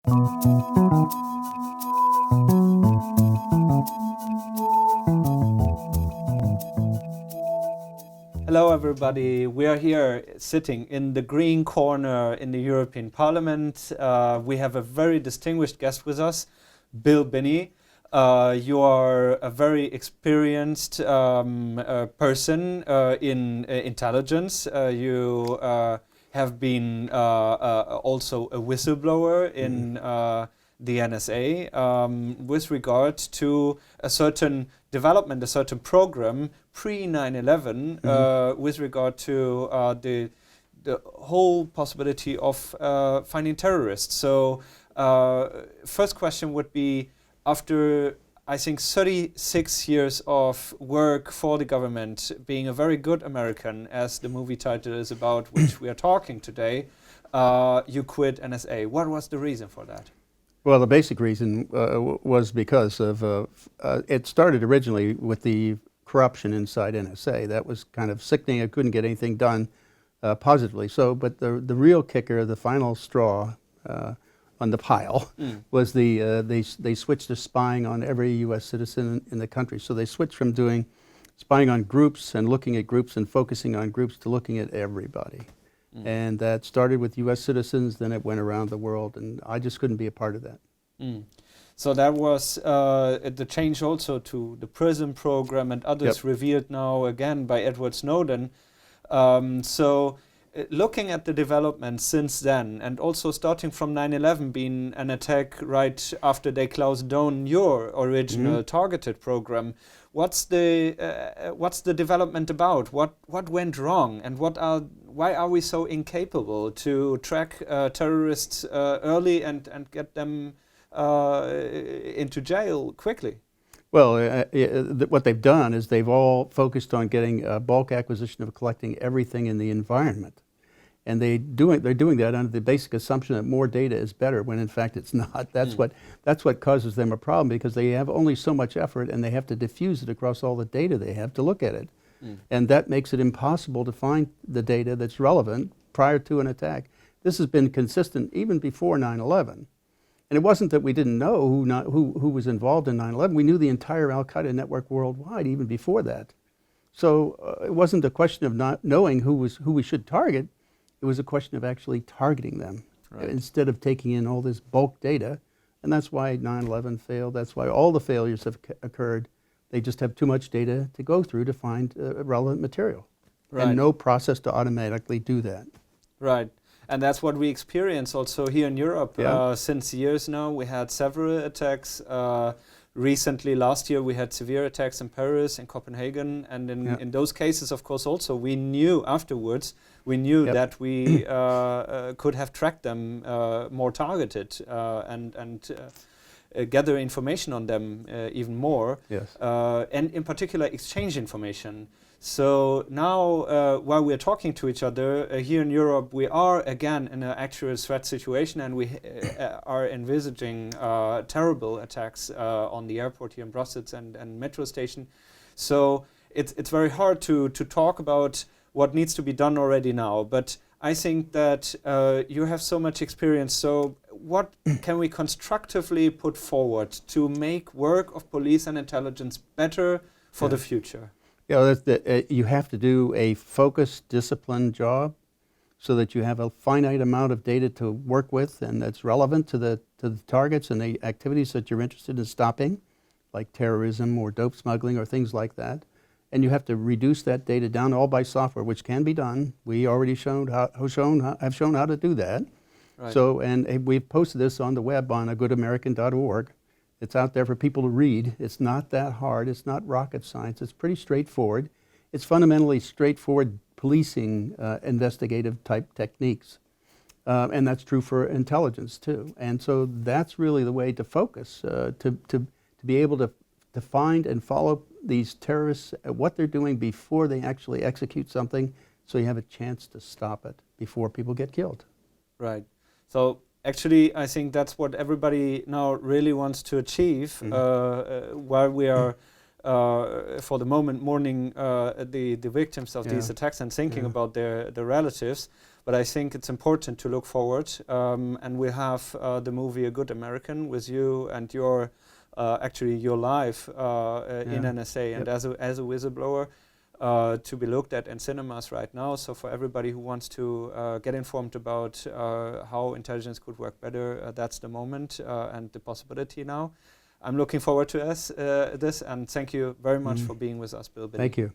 Hello everybody, we are here sitting in the green corner in the European Parliament. We have a very distinguished guest with us, Bill Binney. You are a very experienced person in intelligence. You have been also a whistleblower in the NSA with regard to a certain development, a certain program pre-9/11 with regard to the whole possibility of finding terrorists. So first question would be, after I think 36 years of work for the government, being a very good American, as the movie title is about, which we are talking today, you quit NSA. What was the reason for that? Well, the basic reason was because of, it started originally with the corruption inside NSA. That was kind of sickening. I couldn't get anything done positively. So, but the real kicker, the final straw on the pile, was they switched to spying on every U.S. citizen in the country. So they switched from doing spying on groups and looking at groups and focusing on groups to looking at everybody. And that started with U.S. citizens, then it went around the world, and I just couldn't be a part of that. So that was the change also to the PRISM program and others revealed now again by Edward Snowden. Looking at the development since then, and also starting from 9/11 being an attack right after they closed down your original targeted program, what's the development about? What went wrong, and why are we so incapable to track terrorists early and get them into jail quickly? Well, what they've done is they've all focused on getting a bulk acquisition of collecting everything in the environment. And they're doing that under the basic assumption that more data is better, when in fact it's not. That's what causes them a problem, because they have only so much effort and they have to diffuse it across all the data they have to look at it. And that makes it impossible to find the data that's relevant prior to an attack. This has been consistent even before 9/11. And it wasn't that we didn't know who was involved in 9/11. We knew the entire Al-Qaeda network worldwide even before that. So it wasn't a question of not knowing who we should target. It was a question of actually targeting them instead of taking in all this bulk data. And that's why 9/11 failed. That's why all the failures have occurred. They just have too much data to go through to find relevant material. And no process to automatically do that. Right. And that's what we experience also here in Europe. Since years now, we had several attacks. Recently, last year, we had severe attacks in Paris and Copenhagen. And in those cases, of course, also, we knew afterwards, that we could have tracked them more targeted and gather information on them even more. And in particular, exchange information. So now, while we're talking to each other here in Europe, we are again in an actual threat situation, and we are envisaging terrible attacks on the airport here in Brussels and metro station. So it's very hard to talk about what needs to be done already now. But I think that you have so much experience. So what can we constructively put forward to make work of police and intelligence better for the future? Yeah, you have to do a focused, disciplined job so that you have a finite amount of data to work with and that's relevant to the targets and the activities that you're interested in stopping, like terrorism or dope smuggling or things like that. And you have to reduce that data down all by software, which can be done. We already have shown how to do that. So, and we've posted this on the web on agoodamerican.org. It's out there for people to read. It's not that hard. It's not rocket science. It's pretty straightforward. It's fundamentally straightforward policing investigative type techniques. And that's true for intelligence too. And so that's really the way to focus, to be able to find and follow these terrorists, what they're doing before they actually execute something, so you have a chance to stop it before people get killed. Right. So actually, I think that's what everybody now really wants to achieve, while we are, for the moment, mourning the victims of these attacks and thinking about their relatives. But I think it's important to look forward, and we have the movie A Good American with you and your actually your life in NSA and as a whistleblower to be looked at in cinemas right now. So for everybody who wants to get informed about how intelligence could work better, that's the moment and the possibility now. I'm looking forward to this, and thank you very much for being with us, Bill Binney. Thank you.